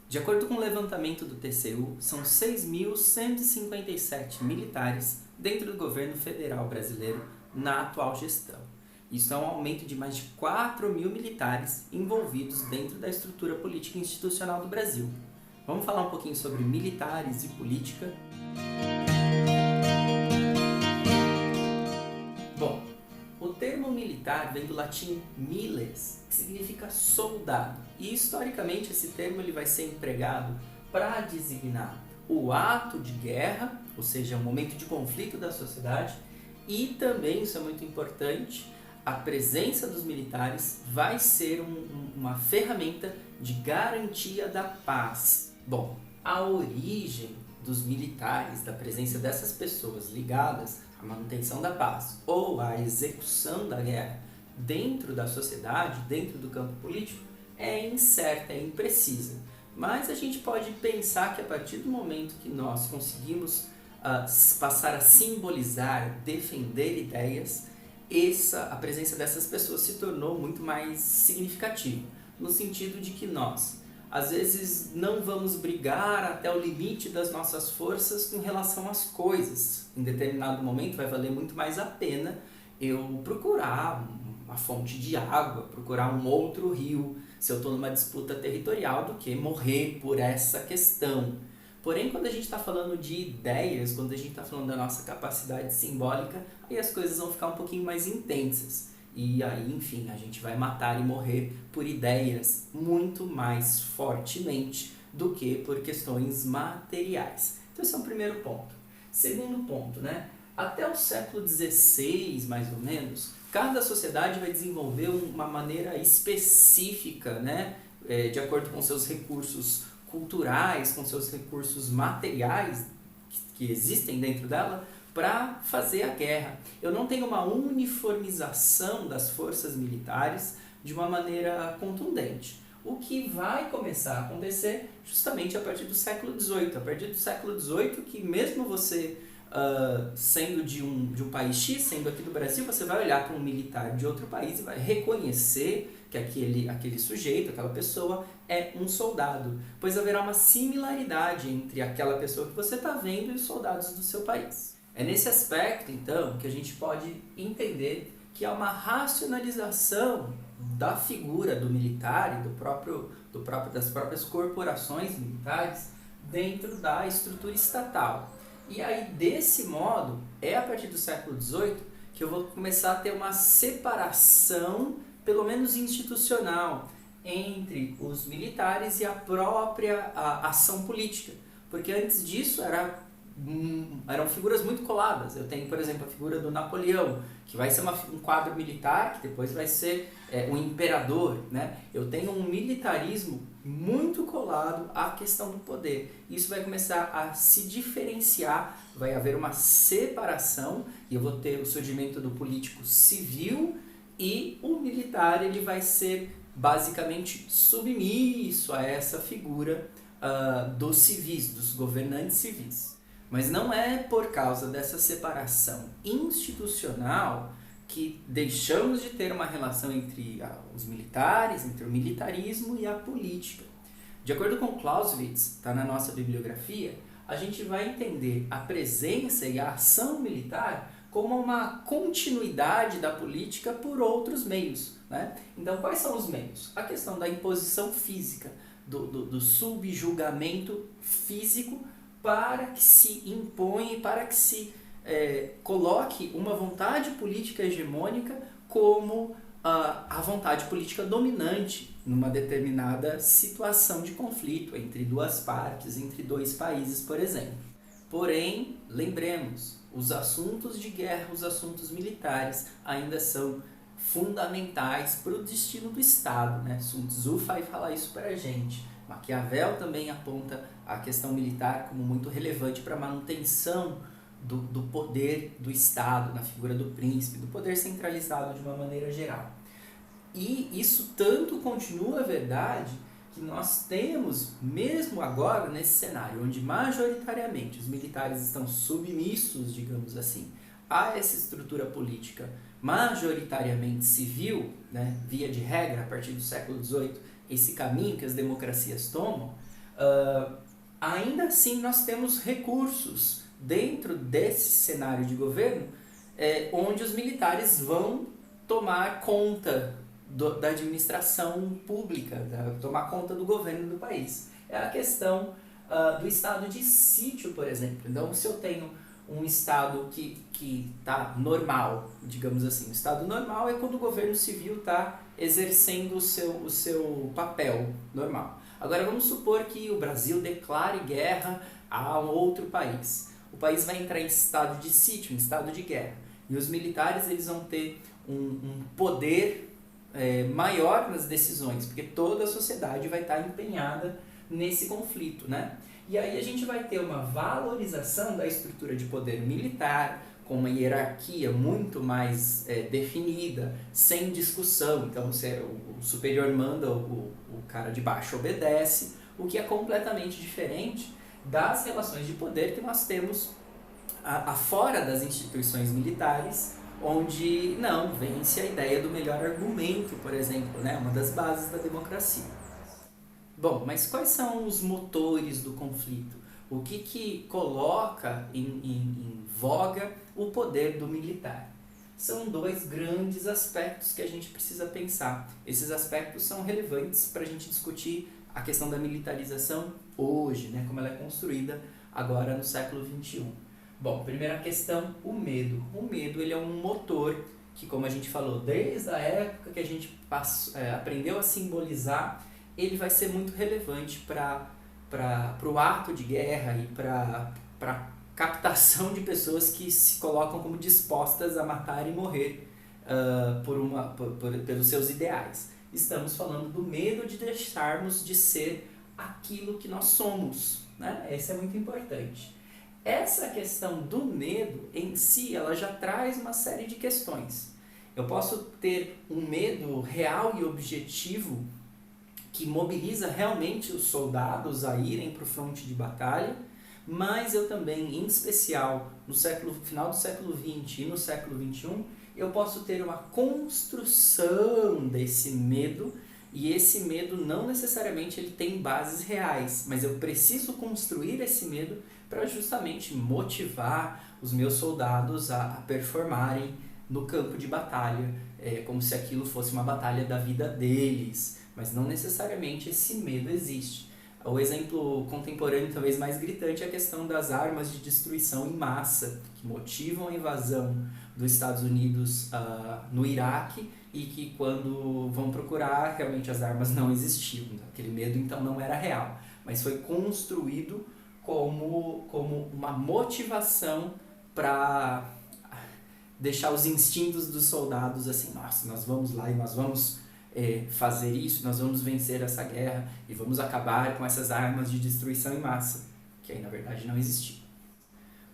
De acordo com o levantamento do TCU, são 6.157 militares dentro do governo federal brasileiro na atual gestão. Isso é um aumento de mais de 4 mil militares envolvidos dentro da estrutura política e institucional do Brasil. Vamos falar um pouquinho sobre militares e política? Bom, o termo militar vem do latim miles, que significa soldado. E historicamente esse termo ele vai ser empregado para designar o ato de guerra, ou seja, um momento de conflito da sociedade, e também, isso é muito importante, a presença dos militares vai ser uma ferramenta de garantia da paz. Bom, a origem dos militares, da presença dessas pessoas ligadas à manutenção da paz ou à execução da guerra dentro da sociedade, dentro do campo político, é incerta, é imprecisa. Mas a gente pode pensar que a partir do momento que nós conseguimos passar a simbolizar, defender ideias, a presença dessas pessoas se tornou muito mais significativa, no sentido de que nós, às vezes, não vamos brigar até o limite das nossas forças com relação às coisas. Em determinado momento vai valer muito mais a pena eu procurar uma fonte de água, procurar um outro rio, se eu estou numa disputa territorial, do que morrer por essa questão. Porém, quando a gente está falando de ideias, quando a gente está falando da nossa capacidade simbólica, aí as coisas vão ficar um pouquinho mais intensas. E aí, enfim, a gente vai matar e morrer por ideias muito mais fortemente do que por questões materiais. Então esse é o primeiro ponto. Segundo ponto, né? Até o século XVI, mais ou menos, cada sociedade vai desenvolver uma maneira específica, né? De acordo com seus recursos culturais, com seus recursos materiais que existem dentro dela, para fazer a guerra. Eu não tenho uma uniformização das forças militares de uma maneira contundente. O que vai começar a acontecer justamente a partir do século XVIII. A partir do século XVIII, que mesmo você sendo de um país X, sendo aqui do Brasil, você vai olhar para um militar de outro país e vai reconhecer que aquele sujeito, aquela pessoa é um soldado, pois haverá uma similaridade entre aquela pessoa que você está vendo e os soldados do seu país. É nesse aspecto, então, que a gente pode entender que há uma racionalização da figura do militar e das próprias corporações militares dentro da estrutura estatal. E aí, desse modo, é a partir do século XVIII que eu vou começar a ter uma separação, pelo menos institucional, entre os militares e a própria ação política. Porque antes disso eram figuras muito coladas. Eu tenho, por exemplo, a figura do Napoleão, que vai ser um quadro militar, que depois vai ser um imperador, né? Eu tenho um militarismo muito colado à questão do poder. Isso vai começar a se diferenciar, vai haver uma separação, e eu vou ter o surgimento do político civil, e o militar ele vai ser basicamente submisso a essa figura dos civis, dos governantes civis. Mas não é por causa dessa separação institucional que deixamos de ter uma relação entre os militares, entre o militarismo e a política. De acordo com Clausewitz, está na nossa bibliografia, a gente vai entender a presença e a ação militar como uma continuidade da política por outros meios, né? Então, quais são os meios? A questão da imposição física, do subjugamento físico, para que se imponha e para que se coloque uma vontade política hegemônica como a vontade política dominante numa determinada situação de conflito entre duas partes, entre dois países, por exemplo. Porém, lembremos, os assuntos de guerra, os assuntos militares ainda são fundamentais para o destino do Estado, né? Sun Tzu vai falar isso para a gente. Maquiavel também aponta a questão militar como muito relevante para a manutenção do poder do Estado, na figura do príncipe, do poder centralizado de uma maneira geral. E isso tanto continua verdade que nós temos, mesmo agora, nesse cenário, onde majoritariamente os militares estão submissos, digamos assim, a essa estrutura política majoritariamente civil, né, via de regra, a partir do século XVIII, esse caminho que as democracias tomam, Ainda assim nós temos recursos dentro desse cenário de governo onde os militares vão tomar conta da administração pública, tomar conta do governo do país. É a questão do estado de sítio, por exemplo. Então, se eu tenho um estado que está normal, digamos assim, o estado normal é quando o governo civil está exercendo o seu papel normal. Agora, vamos supor que o Brasil declare guerra a um outro país. O país vai entrar em estado de sítio, em estado de guerra. E os militares eles vão ter um poder maior nas decisões, porque toda a sociedade vai estar empenhada nesse conflito, né? E aí a gente vai ter uma valorização da estrutura de poder militar, com uma hierarquia muito mais definida, sem discussão. Então, o superior manda, o cara de baixo obedece, o que é completamente diferente das relações de poder que nós temos afora das instituições militares, onde não vence a ideia do melhor argumento, por exemplo, né? Uma das bases da democracia. Bom, mas quais são os motores do conflito? O que coloca em voga o poder do militar? São dois grandes aspectos que a gente precisa pensar. Esses aspectos são relevantes para a gente discutir a questão da militarização hoje, né? Como ela é construída agora no século XXI. Bom, primeira questão, o medo. O medo ele é um motor que, como a gente falou, desde a época que a gente aprendeu a simbolizar, ele vai ser muito relevante para o ato de guerra e para a captação de pessoas que se colocam como dispostas a matar e morrer pelos seus ideais. Estamos falando do medo de deixarmos de ser aquilo que nós somos, né? Isso é muito importante. Essa questão do medo em si, ela já traz uma série de questões. Eu posso ter um medo real e objetivo que mobiliza realmente os soldados a irem para o fronte de batalha, mas eu também, em especial, no final do século XX e no século XXI, eu posso ter uma construção desse medo, e esse medo não necessariamente ele tem bases reais, mas eu preciso construir esse medo para justamente motivar os meus soldados a performarem no campo de batalha, como se aquilo fosse uma batalha da vida deles, mas não necessariamente esse medo existe. O exemplo contemporâneo talvez mais gritante é a questão das armas de destruição em massa, que motivam a invasão dos Estados Unidos no Iraque, e que quando vão procurar, realmente as armas não existiam. Aquele medo então não era real, mas foi construído como uma motivação para deixar os instintos dos soldados assim, nossa, nós vamos lá e nós vamos fazer isso, nós vamos vencer essa guerra e vamos acabar com essas armas de destruição em massa, que aí na verdade não existiam.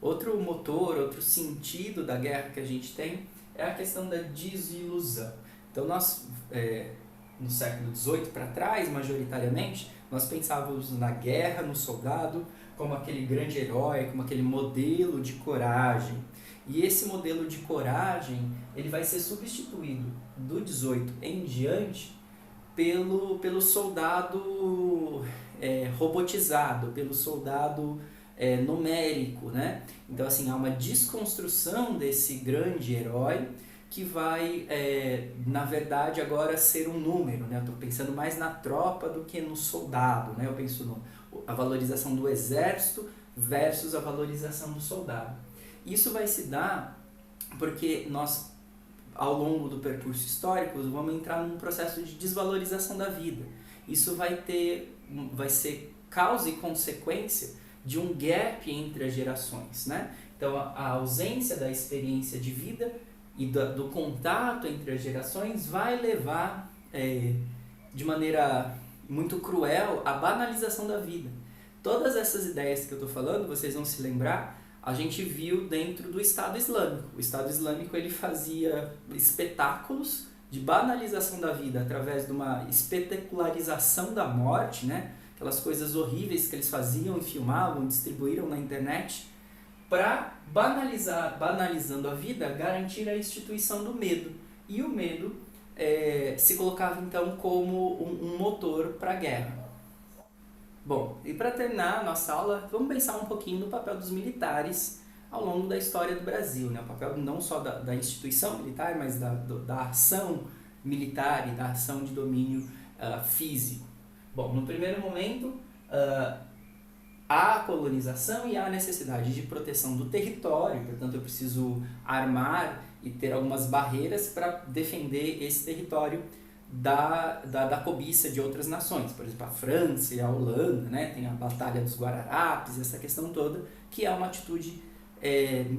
Outro motor, outro sentido da guerra que a gente tem é a questão da desilusão. Então nós, no século XVIII para trás, majoritariamente, nós pensávamos na guerra, no soldado, como aquele grande herói, como aquele modelo de coragem. E esse modelo de coragem ele vai ser substituído do 18 em diante pelo soldado robotizado, pelo soldado numérico, né? Então assim, há uma desconstrução desse grande herói que vai, na verdade, agora ser um número, né? Eu estou pensando mais na tropa do que no soldado, né? Eu penso a valorização do exército versus a valorização do soldado. Isso vai se dar porque nós, ao longo do percurso histórico, vamos entrar num processo de desvalorização da vida. Isso vai ser causa e consequência de um gap entre as gerações, né? Então, a ausência da experiência de vida e do contato entre as gerações vai levar, de maneira muito cruel, à banalização da vida. Todas essas ideias que eu estou falando, vocês vão se lembrar, a gente viu dentro do Estado Islâmico. O Estado Islâmico ele fazia espetáculos de banalização da vida através de uma espetacularização da morte, né? Aquelas coisas horríveis que eles faziam e filmavam, distribuíram na internet, para banalizando a vida, garantir a instituição do medo. E o medo se colocava então como um motor para a guerra. Bom, e para terminar a nossa aula, vamos pensar um pouquinho no papel dos militares ao longo da história do Brasil, né? O papel não só da instituição militar, mas da ação militar e da ação de domínio físico. Bom, no primeiro momento, há a colonização e há a necessidade de proteção do território, portanto eu preciso armar e ter algumas barreiras para defender esse território da cobiça de outras nações. Por exemplo, a França e a Holanda, né? Tem a Batalha dos Guararapes, essa questão toda, que é uma atitude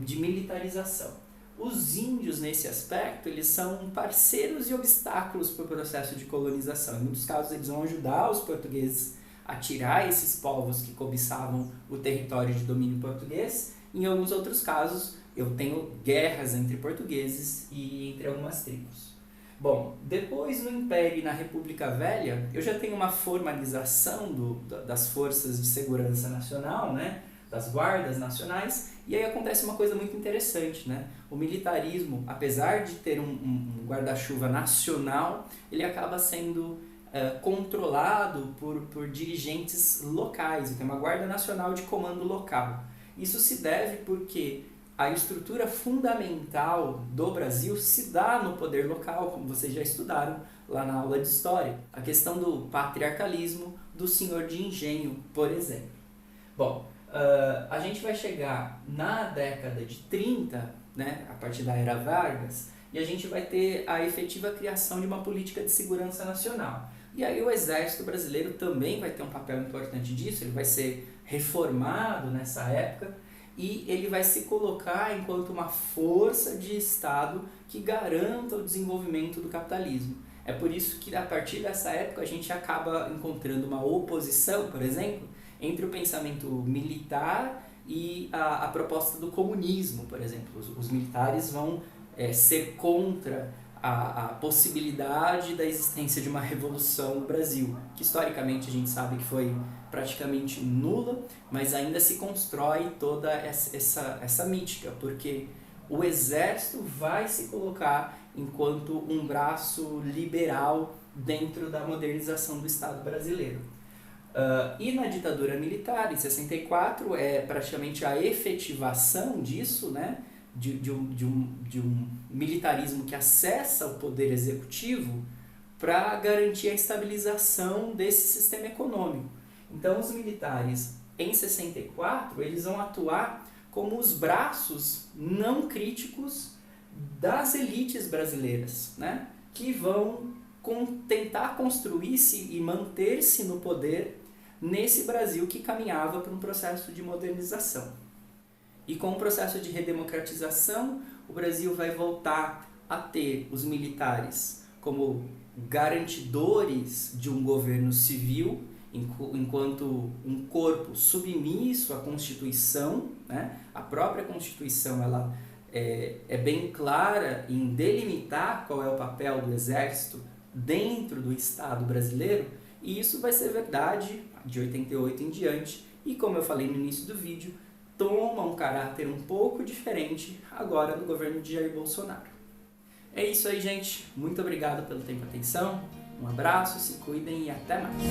de militarização. Os índios, nesse aspecto, eles são parceiros e obstáculos para o processo de colonização. Em muitos casos, eles vão ajudar os portugueses a tirar esses povos que cobiçavam o território de domínio português. Em alguns outros casos, eu tenho guerras entre portugueses e entre algumas tribos. Bom, depois no Império e na República Velha, eu já tenho uma formalização das forças de segurança nacional, né? Das guardas nacionais, e aí acontece uma coisa muito interessante, né? O militarismo, apesar de ter um guarda-chuva nacional, ele acaba sendo controlado por dirigentes locais, tem uma guarda nacional de comando local. Isso se deve porque a estrutura fundamental do Brasil se dá no poder local, como vocês já estudaram lá na aula de História. A questão do patriarcalismo do senhor de engenho, por exemplo. Bom, a gente vai chegar na década de 30, né, a partir da Era Vargas, e a gente vai ter a efetiva criação de uma política de segurança nacional. E aí o Exército Brasileiro também vai ter um papel importante disso, ele vai ser reformado nessa época, e ele vai se colocar enquanto uma força de Estado que garanta o desenvolvimento do capitalismo. É por isso que a partir dessa época a gente acaba encontrando uma oposição, por exemplo, entre o pensamento militar e a proposta do comunismo, por exemplo. Os militares vão ser contra a possibilidade da existência de uma revolução no Brasil, que historicamente a gente sabe que foi praticamente nula, mas ainda se constrói toda essa mítica, porque o exército vai se colocar enquanto um braço liberal dentro da modernização do Estado brasileiro. E na ditadura militar, em 64, é praticamente a efetivação disso, né? de um militarismo que acessa o poder executivo para garantir a estabilização desse sistema econômico. Então, os militares, em 64, eles vão atuar como os braços não críticos das elites brasileiras, né? Que vão tentar construir-se e manter-se no poder nesse Brasil que caminhava para um processo de modernização. E com o processo de redemocratização, o Brasil vai voltar a ter os militares como garantidores de um governo civil, enquanto um corpo submisso à Constituição, né? A própria Constituição ela é bem clara em delimitar qual é o papel do Exército dentro do Estado brasileiro, e isso vai ser verdade de 88 em diante, e como eu falei no início do vídeo, toma um caráter um pouco diferente agora no governo de Jair Bolsonaro. É isso aí, gente. Muito obrigado pelo tempo e atenção. Um abraço, se cuidem e até mais.